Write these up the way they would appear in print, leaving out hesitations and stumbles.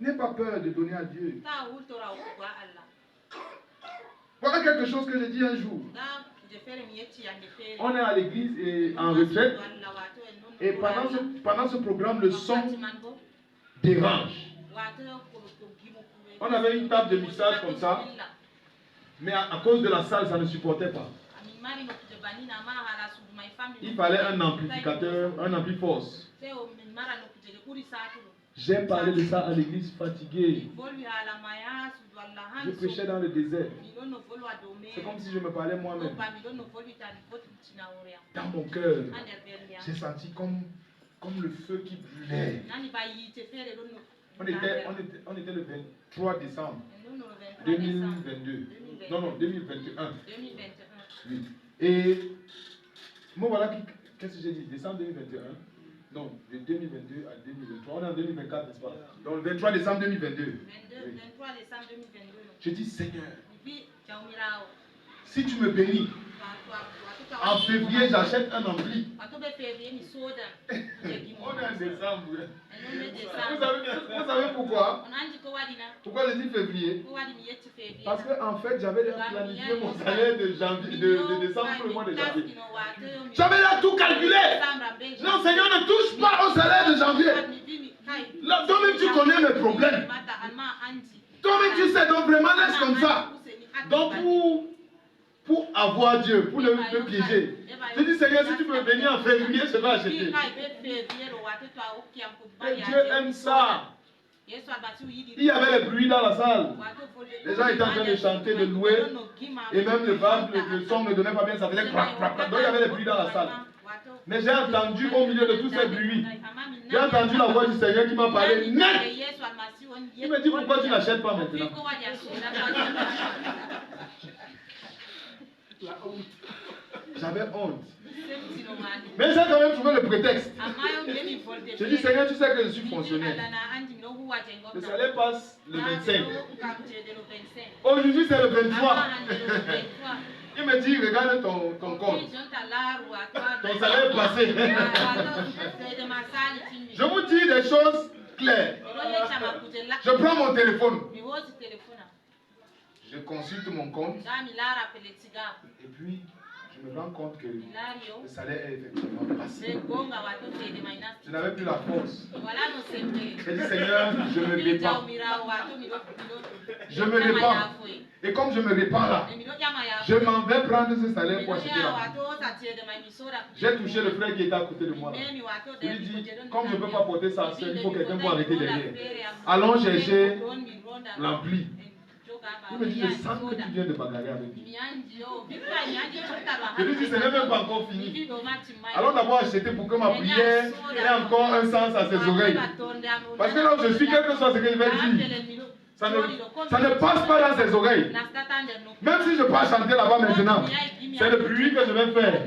N'aie pas peur de donner à Dieu. Voilà quelque chose que j'ai dit un jour. On est à l'église et en retraite. Et pendant ce programme, le son dérange. On avait une table de mixage comme ça. Mais à cause de la salle, ça ne supportait pas. Il fallait un amplificateur, un ampli-force. J'ai parlé de ça à l'église fatiguée. Je prêchais dans le désert. C'est comme si je me parlais moi-même. Dans mon cœur, j'ai senti comme le feu qui brûlait. On était le 23 décembre 2022. Non, 2021. Oui. Et moi voilà, qu'est-ce que j'ai dit? Décembre 2021. Non, de 2022 à 2023. On est en 2024, n'est-ce pas? Donc le 23 décembre 2022. 23 décembre 2022. Je dis, Seigneur, si tu me bénis, en février, j'achète un ampli. On est en décembre. Vous savez pourquoi? Pourquoi le 10 février? Parce qu'en fait, j'avais planifié mon salaire de décembre pour le mois de janvier. J'avais là tout calculé. Non, Seigneur, ne touche pas au salaire de janvier. Toi-même, tu connais mes problèmes. Toi-même, tu sais, donc vraiment, laisse comme ça. Donc, pour avoir Dieu, pour le piéger. Je dis, Seigneur, si tu peux venir en février, je vais acheter. Et Dieu aime ça. Il y avait le bruit dans la salle. Les gens étaient en train de chanter, de louer. Et même le son ne donnait pas bien, ça faisait crac, crac, crac. Donc il y avait le bruit dans la salle. Mais j'ai entendu au milieu de tous ces bruits, j'ai entendu la voix du Seigneur qui m'a parlé net. Il me dit, pourquoi tu n'achètes pas maintenant? J'avais honte. Mais j'ai quand même trouvé le prétexte. J'ai dit, Seigneur, tu sais que je suis fonctionnaire. Le salaire passe le 25. Aujourd'hui, c'est le 23. Il me dit, regarde ton compte. Ton salaire est passé. Je vous dis des choses claires. Je prends mon téléphone. Je consulte mon compte. Et puis, je me rends compte que le salaire est effectivement passé. Je n'avais plus la force. J'ai dit, Seigneur, je me répands. Je me répands. Et comme je me répands là, je m'en vais prendre ce salaire pour acheter la. J'ai touché le frère qui était à côté de moi. Je lui dis, comme je ne peux pas porter ça seul, il faut quelqu'un pour arrêter derrière. Allons chercher l'ampli. Il me dit, je sens que tu viens de bagarrer avec lui. Je lui dis, ce n'est même pas encore fini. Allons d'abord acheter pour que ma prière ait encore un sens à ses oreilles. Parce que là où je suis, quel que soit ce qu'il va dire, ça ne passe pas dans ses oreilles. Même si je peux chanter là-bas maintenant, c'est le bruit que je vais faire.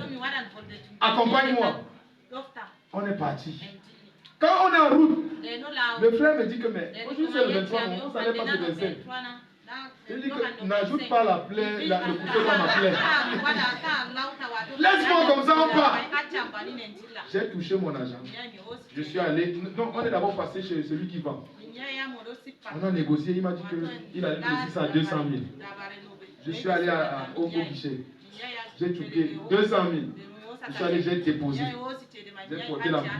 Accompagne-moi. On est parti. Quand on est en route, le frère me dit que mais aujourd'hui c'est le 23, on s'allait passer le 25. Je dis que n'ajoute pas le couteau dans ma plaie. Laisse-moi comme ça, on part. J'ai touché mon argent. Je suis allé. Non, on est d'abord passé chez celui qui vend. On a négocié, il m'a dit qu'il allait me laisser ça à 200 000. Je suis allé au guichet. J'ai touché 200 000. Je suis allé, j'ai déposé. J'ai porté l'ampli.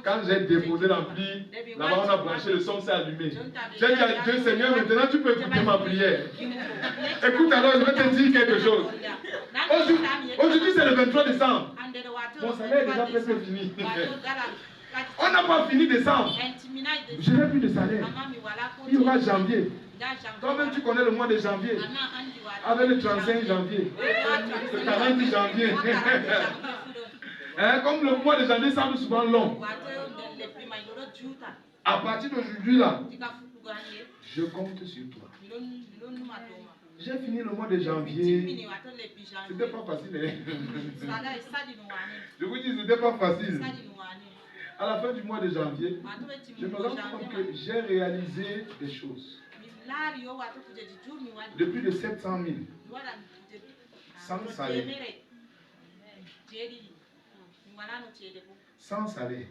Quand j'ai déposé l'ampli, là-bas on a branché, le son s'est allumé. J'ai dit à Dieu, Seigneur, maintenant tu peux écouter ma prière. Écoute alors, je vais te dire quelque chose. Aujourd'hui c'est le 23 décembre. Mon salaire est déjà presque fini. On n'a pas fini décembre. Je n'ai plus de salaire. Il y aura janvier. Toi-même tu connais le mois de janvier. Avec le 35 janvier. Le 40 janvier. Comme le mois de janvier semble souvent long. À partir d'aujourd'hui là, je compte sur toi. J'ai fini le mois de janvier. C'était pas facile. Je vous dis, c'était pas facile. À la fin du mois de janvier, je me rends compte que j'ai réalisé des choses. De plus de 700 000. Sans salaire. Sans salaire.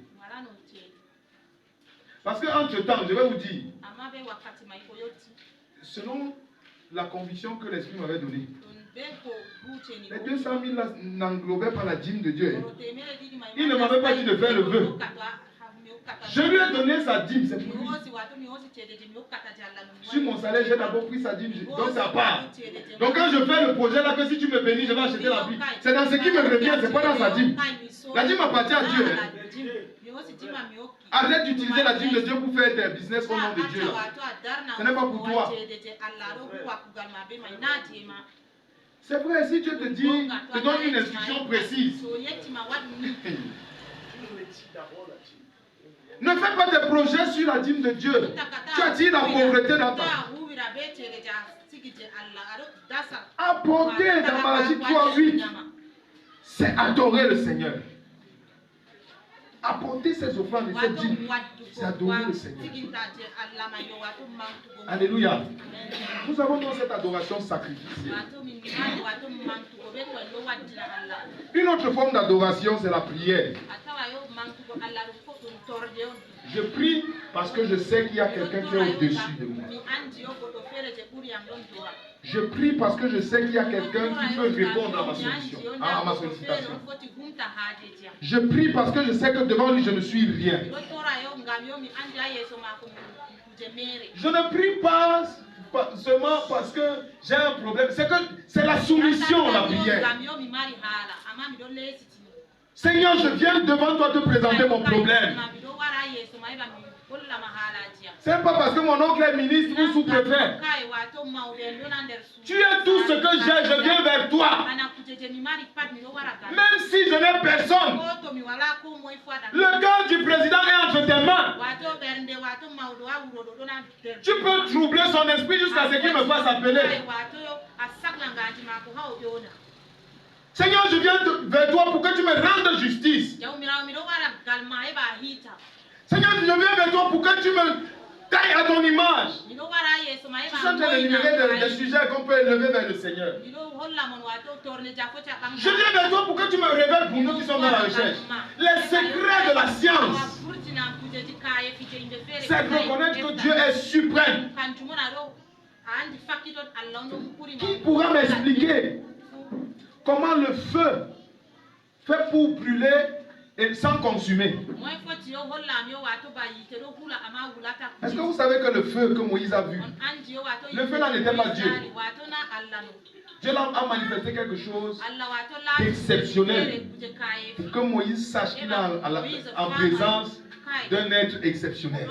Parce qu'entre temps, je vais vous dire, selon la conviction que l'Esprit m'avait donnée. Les 200 000 n'englobaient pas la dîme de Dieu. Il ne m'avait pas dit de faire le vœu. Je lui ai donné sa dîme, c'est pour lui. Sur mon salaire, j'ai d'abord pris sa dîme, donc ça part. Donc quand je fais le projet là, que si tu me bénis, je vais acheter la Bible. C'est dans ce qui me revient, c'est pas dans sa dîme. La dîme appartient à Dieu. Arrête d'utiliser la dîme de Dieu pour faire tes business au nom de Dieu. Ce n'est pas pour toi. C'est vrai, si Dieu te dit, te donne une instruction précise. Ne fais pas des projets sur la dîme de Dieu. Tu attires la pauvreté dans ta vie. Apporter dans Malachie 3:8, c'est adorer le Seigneur. Apporter ses offrandes et ses dîmes, c'est adorer le Seigneur. Alléluia. Nous avons dans cette adoration sacrificielle. Une autre forme d'adoration, c'est la prière. Je prie parce que je sais qu'il y a quelqu'un qui est au-dessus de moi. Je prie parce que je sais qu'il y a quelqu'un qui peut répondre à ma sollicitation. Je prie parce que je sais que devant lui, je ne suis rien. Je ne prie pas seulement parce que j'ai un problème. C'est la soumission, la prière. Seigneur, je viens devant toi te présenter mon problème. Ce n'est pas parce que mon oncle est ministre ou sous-préfet. Tu es tout ce que j'ai, je viens vers toi. Même si je n'ai personne, le cœur du président est entre tes mains. Tu peux troubler son esprit jusqu'à ce qu'il me fasse appeler. Seigneur, je viens vers toi pour que tu me rendes justice. Seigneur, je viens vers toi pour que tu me tailles à ton image. Tu sont en train d'énumérer des sujets qu'on peut élever vers le Seigneur. Je viens vers toi pour que tu me révèles pour nous qui sommes dans la recherche les secrets de la science. C'est reconnaître que Dieu est suprême. Qui pourra m'expliquer comment le feu fait pour brûler et sans consumer? Est-ce que vous savez que le feu que Moïse a vu, le feu là n'était pas Dieu. Dieu là a manifesté quelque chose d'exceptionnel pour que Moïse sache qu'il est en présence d'un être exceptionnel,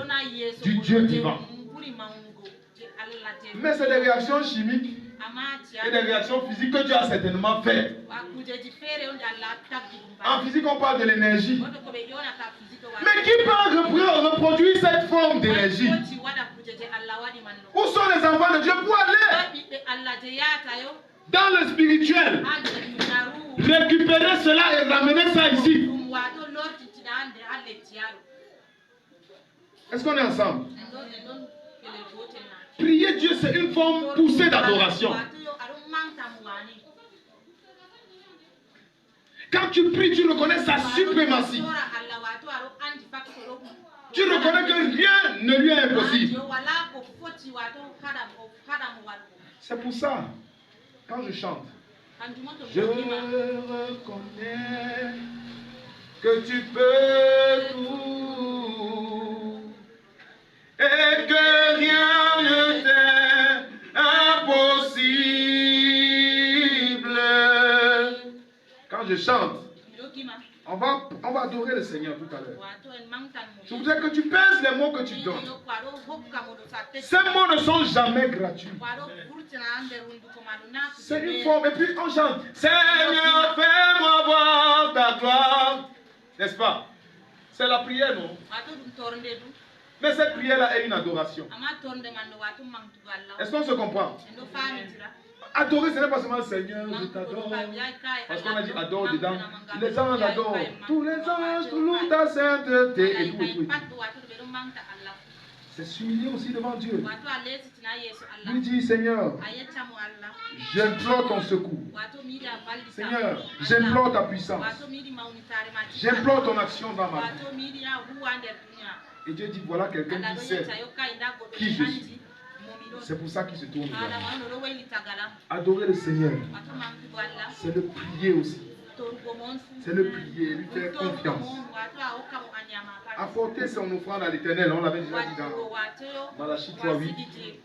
du Dieu vivant. Mais c'est des réactions chimiques et des réactions physiques que Dieu a certainement fait. En physique, on parle de l'énergie. Mais qui peut reproduire cette forme d'énergie? Où sont les enfants de Dieu pour aller dans le spirituel, récupérer cela et ramener ça ici? Est-ce qu'on est ensemble? Prier Dieu, c'est une forme poussée d'adoration. Quand tu pries, tu reconnais sa suprématie. Tu reconnais que rien ne lui est impossible. C'est pour ça, quand je chante, je reconnais que tu peux tout et que rien ne t'est impossible. Quand je chante, on va adorer le Seigneur tout à l'heure. Je voudrais que tu pèses les mots que tu donnes. Ces mots ne sont jamais gratuits. C'est une forme, et puis on chante. Seigneur, fais-moi voir ta gloire. N'est-ce pas? C'est la prière, non? Mais cette prière-là est une adoration. Est-ce qu'on se comprend? Adorer, ce n'est pas seulement le Seigneur, je t'adore. Parce qu'on a dit adore dedans. Les anges adorent. Tous les anges, tout louent ta sainteté. Et tout, et tout, et tout. C'est s'humilier aussi devant Dieu. Lui dit, Seigneur, j'implore ton secours. Seigneur, j'implore ta puissance. J'implore ton action dans ma vie. Et Dieu dit, voilà quelqu'un qui sait qui je suis. C'est pour ça qu'il se tourne vers moi. Adorer le Seigneur, c'est le prier aussi. C'est le prier, lui faire confiance. Apporter son offrande à l'Éternel, on l'avait déjà dit dans Malachie 3:8.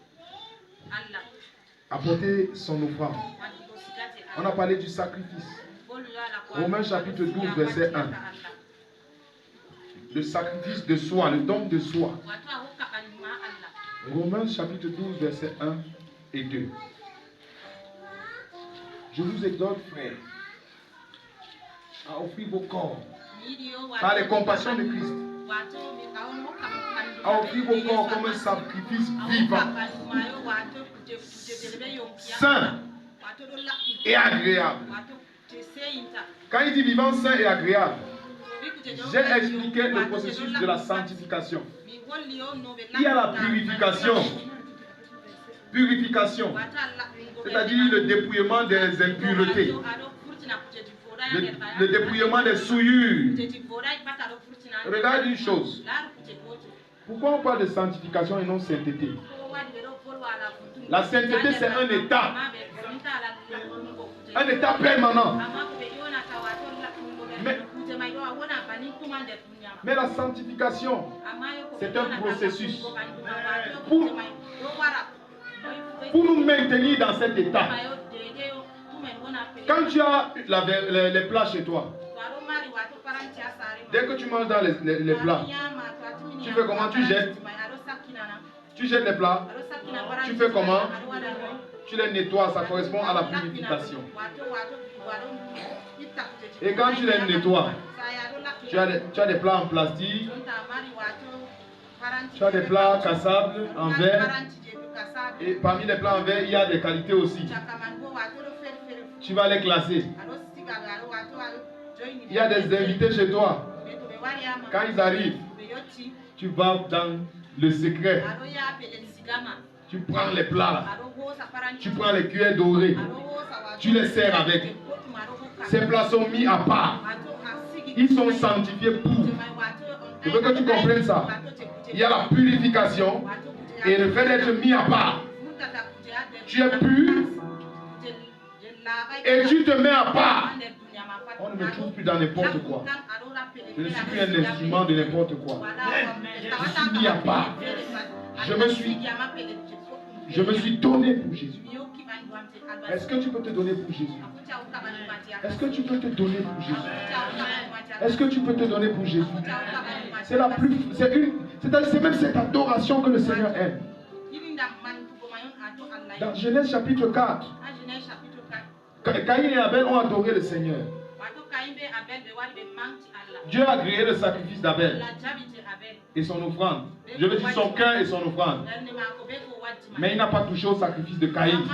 Apporter son offrande. On a parlé du sacrifice. Romains chapitre 12, verset 1. Le sacrifice de soi, le don de soi. Romains chapitre 12, verset 1 et 2. Je vous exhorte, frères, à offrir vos corps par les compassions de Christ, à offrir vos corps comme un sacrifice vivant, saint et agréable. Quand il dit vivant, saint et agréable, j'ai expliqué le processus de la sanctification. Il y a la purification. Purification, c'est-à-dire le dépouillement des impuretés, le dépouillement des souillures. Regarde une chose. Pourquoi on parle de sanctification et non sainteté? La sainteté, c'est un état. Un état permanent. Mais la sanctification, c'est un processus pour nous maintenir dans cet état. Quand tu as les plats chez toi, dès que tu manges dans les plats, tu fais comment? Tu jettes. Tu jettes les plats. Tu fais comment? Tu les nettoies, ça correspond à la purification. Et quand tu les nettoies, tu as des plats en plastique, tu as des plats cassables en verre, et parmi les plats en verre, il y a des qualités aussi. Tu vas les classer. Il y a des invités chez toi. Quand ils arrivent, tu vas dans le secret. Tu prends les plats, tu prends les cuillères dorées, tu les sers avec. Ces plats sont mis à part. Ils sont sanctifiés pour. Je veux que tu comprennes ça. Il y a la purification et le fait d'être mis à part. Tu es pur et tu te mets à part. On ne me trouve plus dans n'importe quoi. Je ne suis plus un instrument de n'importe quoi. Je suis mis à part. Je me suis donné pour Jésus. Est-ce que tu peux te donner pour Jésus? Est-ce que tu peux te donner pour Jésus? Est-ce que tu peux te donner pour Jésus? C'est la plus, c'est même cette adoration que le Seigneur aime. Dans Genèse chapitre 4, Caïn et Abel ont adoré le Seigneur. Dieu a créé le sacrifice d'Abel et son offrande. Je veux dire son cœur et son offrande. Mais il n'a pas touché au sacrifice de Caïn.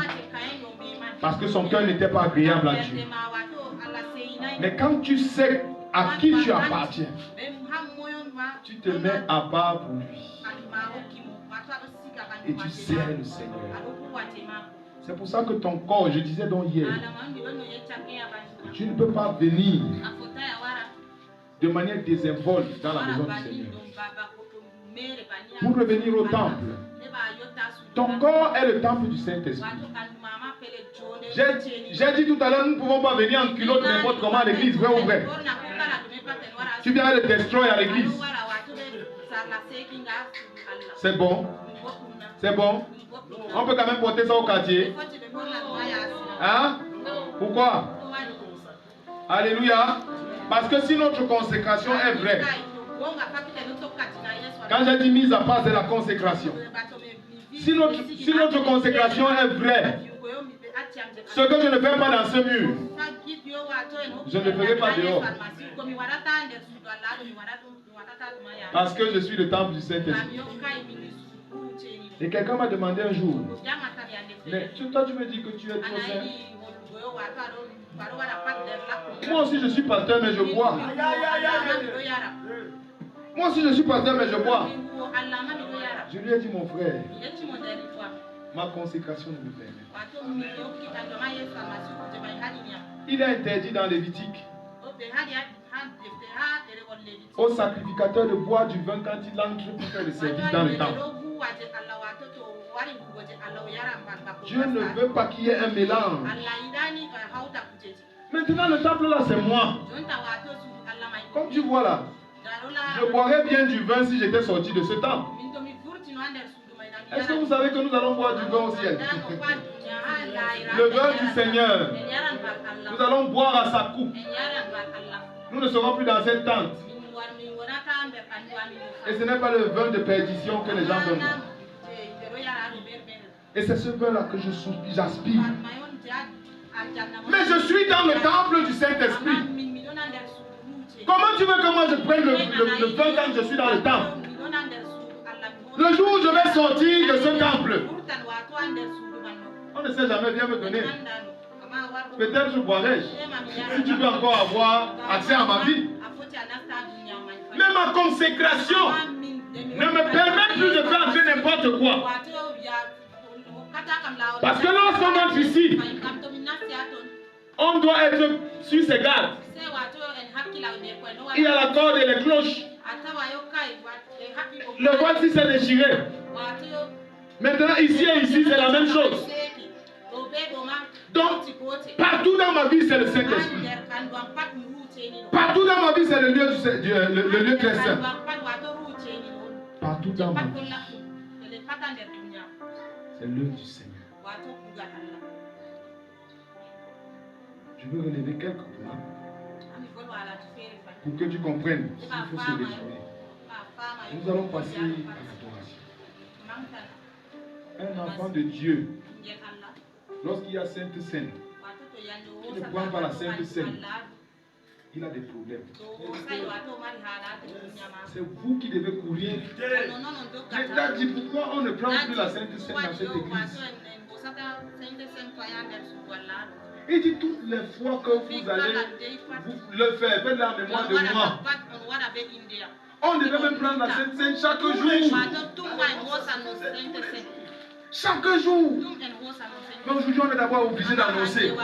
Parce que son cœur n'était pas agréable à Dieu. Mais quand tu sais à qui tu appartiens, tu te mets à part pour lui. Et tu sers le Seigneur. C'est pour ça que ton corps, je disais donc hier, tu ne peux pas venir de manière désinvolte dans la maison du Seigneur. Pour revenir au temple, ton corps est le temple du Saint-Esprit. J'ai dit tout à l'heure, nous ne pouvons pas venir en culotte n'importe comment à l'église, vrai ou vrai? Tu viens le destroy à l'église. C'est bon? C'est bon? On peut quand même porter ça au quartier. Hein? Pourquoi? Alléluia. Parce que si notre consécration est vraie, quand j'ai dit mise à part, c'est la consécration. Si notre consécration est vraie, ce que je ne fais pas dans ce mur, je ne le ferai pas dehors. Parce que je suis le temple du Saint-Esprit. Et quelqu'un m'a demandé un jour, mais toi tu me dis que tu es trop saint. Moi aussi je suis pasteur mais je bois. Moi aussi je suis pasteur mais je bois. Je lui ai dit mon frère, ma consécration ne me permet pas. Il est interdit dans Lévitique au sacrificateur de boire du vin quand il entre pour faire le service dans le temple. Dieu ne veut pas qu'il y ait un mélange. Maintenant, le temple là, c'est moi. Comme tu vois là, je boirais bien du vin si j'étais sorti de ce temple. Est-ce que vous savez que nous allons boire du vin au ciel? Le vin du Seigneur. Nous allons boire à sa coupe. Nous ne serons plus dans cette tente. Et ce n'est pas le vin de perdition que les gens donnent. Et c'est ce vin-là que j'aspire. Mais je suis dans le temple du Saint-Esprit. Comment tu veux que moi je prenne le vin quand je suis dans le temple? Le jour où je vais sortir de ce temple, on ne sait jamais, viens me donner. Peut-être je boirai. Si tu veux encore avoir accès à ma vie. Mais ma consécration ne me permet plus de faire n'importe quoi. Parce que lorsqu'on entre ici, on doit être sur ses gardes. Il y a la corde et les cloches. Le voici s'est déchiré. Maintenant, ici et ici, c'est la même chose. Donc, partout dans ma vie, c'est le Saint-Esprit. Partout dans ma vie, c'est le lieu très saint. Partout dans ma vie, c'est l'œuvre du Seigneur. Je veux relever quelques points pour que tu comprennes qu'il faut se définir. Nous allons passer à l'adoration. Un enfant de Dieu, lorsqu'il y a Sainte Seine, il ne prend pas la Sainte Seine. Il a des problèmes. C'est vous qui devez courir. L'État dit pourquoi on ne prend plus la Sainte Seine dans cette église. Il dit toutes les fois que vous allez vous le faire, faites la mémoire de moi. On devait même prendre la Sainte Seine chaque jour. Chaque jour. Mais aujourd'hui, on est d'abord obligé d'annoncer.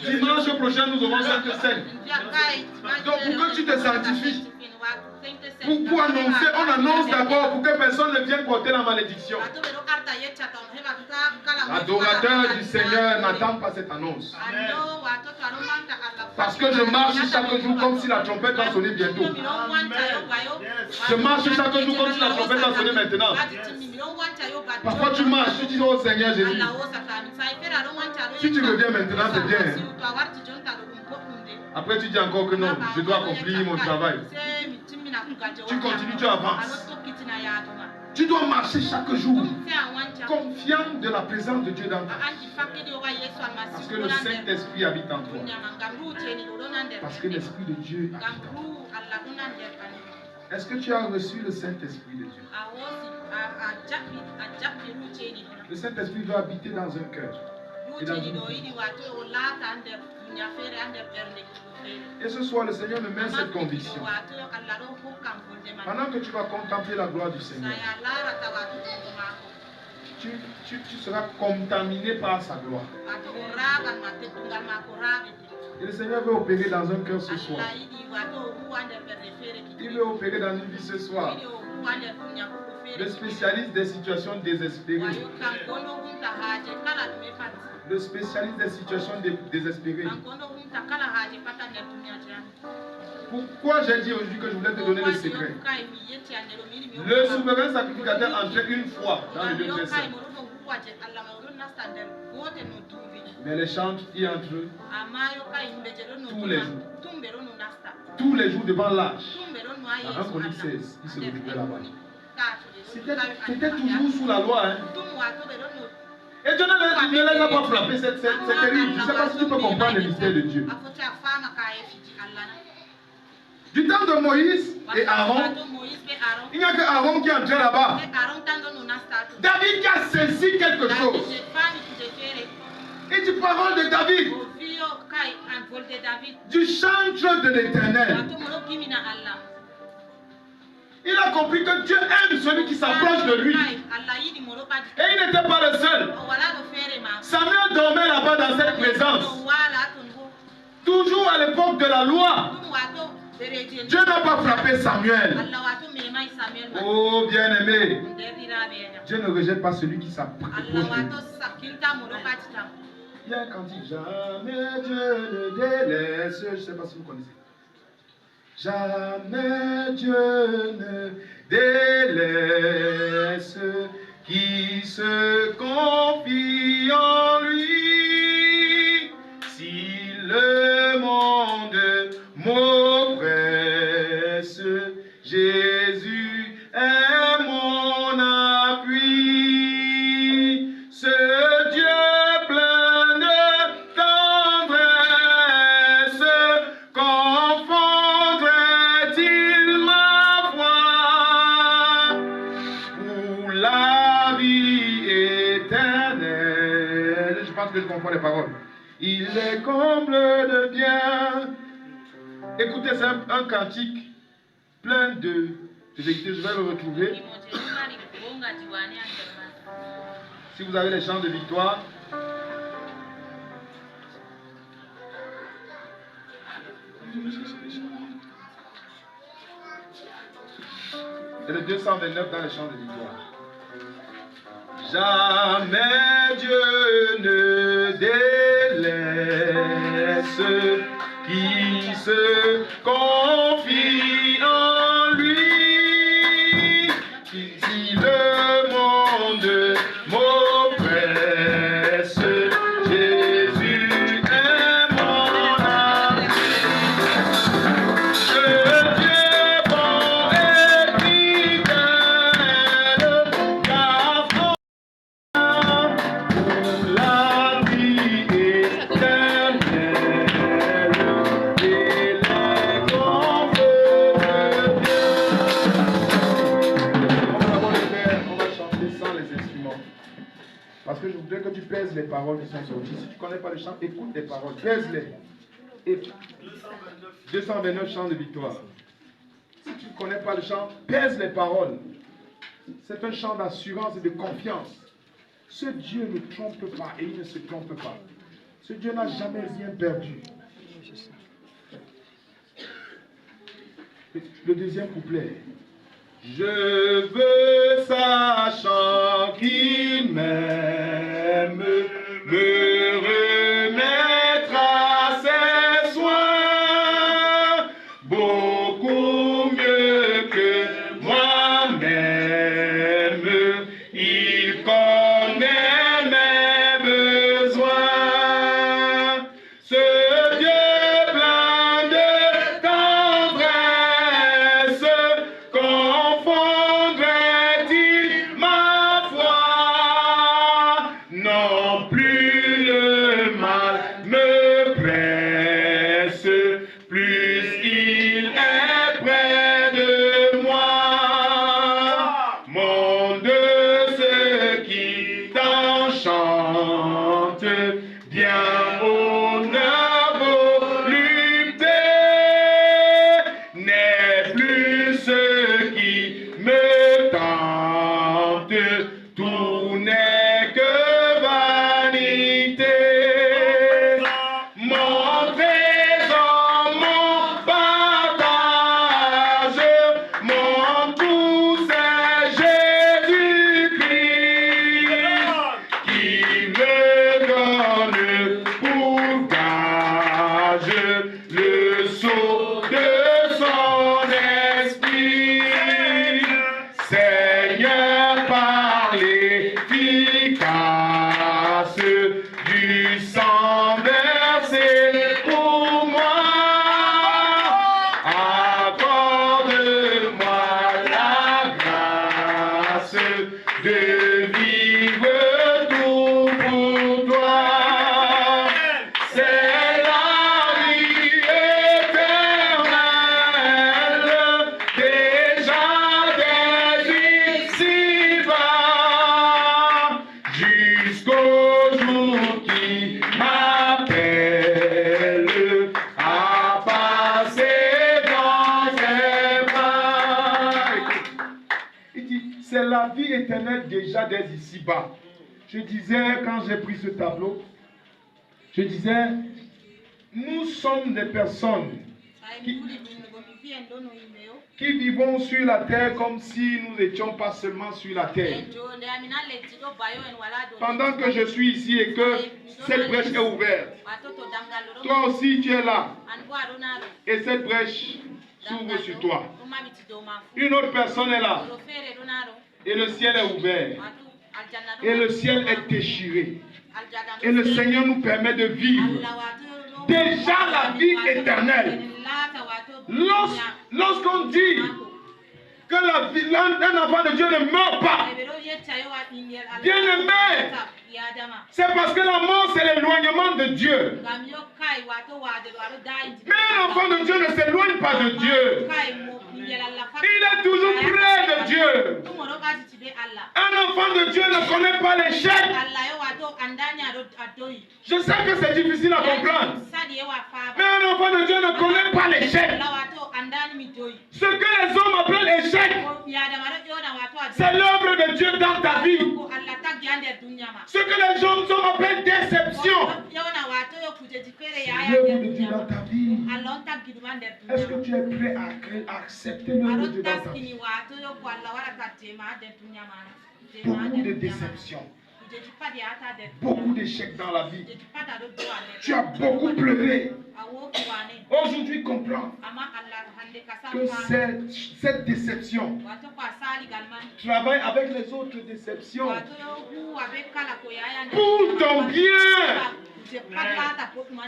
Dimanche prochain, nous aurons Sainte Seine. Donc, pour que tu te sanctifies, pour annoncer, on annonce d'abord pour que personne ne vienne porter la malédiction. L'adorateur du Seigneur n'attend pas cette annonce. Parce que je marche chaque jour comme si la trompette va sonner bientôt. Je marche chaque jour comme si la trompette va sonner maintenant. Parfois tu marches, tu dis oh Seigneur Jésus. Si tu reviens maintenant, c'est bien. Après tu dis encore que non, je dois accomplir mon travail. Tu continues, tu avances. Tu dois marcher chaque jour, confiant de la présence de Dieu dans toi. Parce que le Saint-Esprit habite en toi. Parce que l'Esprit de Dieu habite en toi. Est-ce que tu as reçu le Saint-Esprit de Dieu? Le Saint-Esprit doit habiter dans un cœur. Et dans une vie. Et ce soir, le Seigneur me met cette conviction. Pendant que tu vas contempler la gloire du Seigneur, tu seras contaminé par sa gloire. Et le Seigneur veut opérer dans un cœur ce soir. Il veut opérer dans une vie ce soir. Le spécialiste des situations désespérées. Le spécialiste des situations désespérées. Pourquoi j'ai dit aujourd'hui que je voulais te donner le secret? Le souverain sacrificateur entrait une fois dans le lieu très saint. Mais les chantres y entrent tous les jours. Tous les jours devant l'âge. Dans 1 Chronique 16, il se retrouvait là-bas. C'était toujours sous la loi. Hein? Et Dieu ne les a pas frappés. C'est terrible. Je ne sais pas si tu peux comprendre le mystère de Dieu. Du temps de Moïse et Aaron, il n'y a que Aaron qui est entré là-bas. David qui a saisi quelque chose. Et du parole de David. Du chantre de l'Éternel. Il a compris que Dieu aime celui qui s'approche de lui. Et il n'était pas le seul. Samuel dormait là-bas dans cette présence. Toujours à l'époque de la loi. Dieu n'a pas frappé Samuel. Oh bien-aimé, Dieu ne rejette pas celui qui s'approche de lui. Il y a un cantique, jamais Dieu ne délaisse. Je ne sais pas si vous connaissez. Jamais Dieu ne délaisse qui se confie en lui. Si le monde m'oppresse, Jésus est mon appui. Ce Dieu plein de tendresse, confondrait-il ma foi pour la vie éternelle? Je pense que je comprends les paroles. Il est comble de bien. Écoutez, c'est un cantique plein de vérité. Je vais le retrouver. Si vous avez les chants de victoire. C'est le 229 dans les chants de victoire. Jamais Dieu ne délaisse qui se confie en lui. Si le monde m'oppresse, Jésus est mon ami. Ce Dieu bon et fidèle, garde la vie éternelle, et les confins de Dieu. On va chanter sans les instruments. Parce que je voudrais que tu pèses les paroles qui sont sorties. Si tu ne connais pas le chant, écoute les paroles, pèse-les. Et 229 chants de victoire. Si tu ne connais pas le chant, pèse les paroles. C'est un chant d'assurance et de confiance. Ce Dieu ne trompe pas et il ne se trompe pas. Ce Dieu n'a jamais rien perdu. Le deuxième couplet. Je veux, sachant qu'il m'aime, me remettre à ses soins, beaucoup mieux que moi-même. Il connaît mes besoins. Ce Dieu plein de tendresse, confondrait-il ma foi? Non plus le mal me presse, plus il est près de moi. Monde, ce qui t'enchante, bien honneur, volupté, n'est plus ce qui me tente, tout n'est que vanité. Mon trésor, mon partage, mon tout, c'est Jésus-Christ qui me donne pour gage le sceau de son esprit. Seigneur, par l'efficace du sang versé pour moi, accorde-moi la grâce de vivre tout pour toi. C'est la vie éternelle, déjà dès ici-bas, jusqu'au jour qui m'appelle à passer dans ses bras. Il dit, c'est la vie éternelle déjà dès ici-bas. Je disais, quand j'ai pris ce tableau, je disais, nous sommes des personnes qui vivons sur la terre comme si nous n'étions pas seulement sur la terre. Pendant que je suis ici et que cette brèche est ouverte, toi aussi tu es là et cette brèche s'ouvre sur toi. Une autre personne est là et le ciel est ouvert et le ciel est déchiré et le Seigneur nous permet de vivre déjà la vie éternelle. Lorsqu'on dit que un enfant de Dieu ne meurt pas, bien aimé, c'est parce que la mort c'est l'éloignement de Dieu. Mais un enfant de Dieu ne s'éloigne pas de Dieu. Il est toujours près de Dieu. Un enfant de Dieu ne connaît pas l'échec. Je sais que c'est difficile à comprendre. Mais un enfant de Dieu ne connaît pas l'échec. Ce que les hommes appellent échec, c'est l'œuvre de Dieu dans ta vie. Ce que les hommes appellent déception, c'est l'œuvre de Dieu dans ta vie. Est-ce que tu es prêt à accepter l'œuvre de Dieu dans ta vie? Beaucoup de déceptions, beaucoup d'échecs dans la vie. Tu as beaucoup pleuré. Aujourd'hui, comprends que cette déception travaille avec les autres déceptions pour ton bien.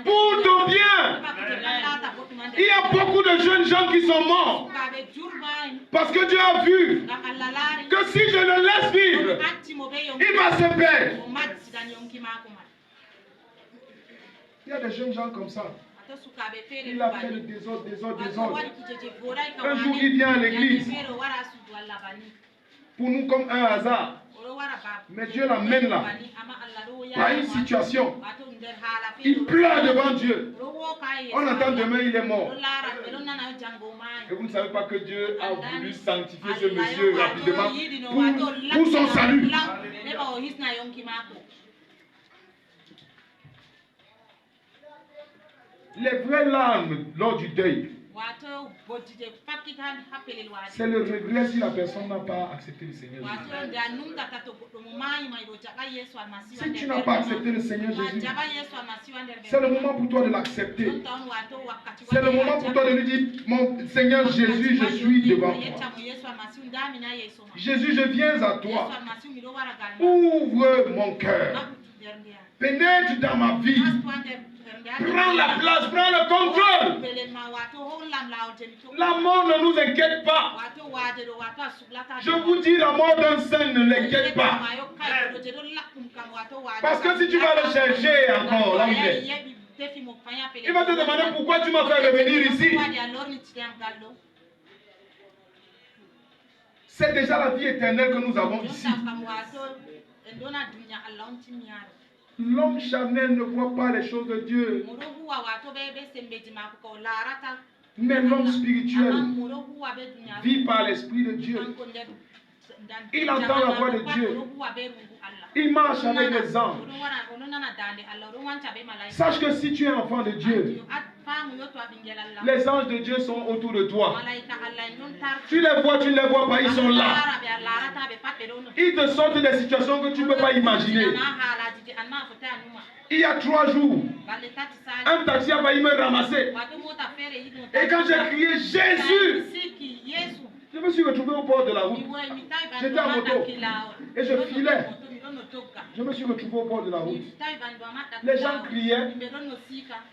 Pour ton bien. Il y a beaucoup de jeunes gens qui sont morts parce que Dieu a vu que si je le laisse vivre, il va se perdre. Il y a des jeunes gens comme ça. Il a fait le désordre. Un jour, il vient à l'église pour nous comme un hasard. Mais Dieu l'amène là, par une situation. Il pleure devant Dieu. On entend demain, il est mort. Et vous ne savez pas que Dieu a voulu sanctifier ce monsieur rapidement pour son salut. Les vraies larmes lors du deuil, c'est le regret si la personne n'a pas accepté le Seigneur Jésus. Si tu n'as pas accepté le Seigneur Jésus, c'est le moment pour toi de l'accepter. C'est le moment pour toi de lui dire, mon Seigneur Jésus, je suis devant toi. Jésus, je viens à toi. Ouvre mon cœur. Pénètre dans ma vie. Prends la place, prends le contrôle. La mort ne nous inquiète pas. Je vous dis, la mort d'un saint ne l'inquiète pas. Parce que si tu vas le chercher encore, là où il est, il va te demander pourquoi tu m'as fait revenir ici. C'est déjà la vie éternelle que nous avons ici. L'homme charnel ne voit pas les choses de Dieu. Mais l'homme spirituel vit par l'Esprit de Dieu. Il entend la voix de Dieu. Il marche avec les anges. Sache que si tu es enfant de Dieu, les anges de Dieu sont autour de toi. Tu les vois, tu ne les vois pas, ils sont là. Ils te sortent des situations que tu ne peux pas imaginer. Il y a 3 jours, un taxi a failli me ramasser. Et quand j'ai crié Jésus, je me suis retrouvé au bord de la route. J'étais en moto et je filais. Je me suis retrouvé au bord de la route. Les gens criaient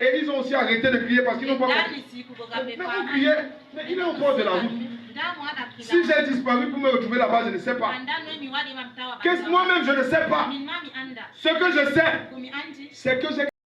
et ils ont aussi arrêté de crier parce qu'ils n'ont pas compris. Mais on criait, mais il est au bord de la route. Si j'ai disparu pour me retrouver là-bas, je ne sais pas. Moi-même, je ne sais pas. Ce que je sais, c'est que j'ai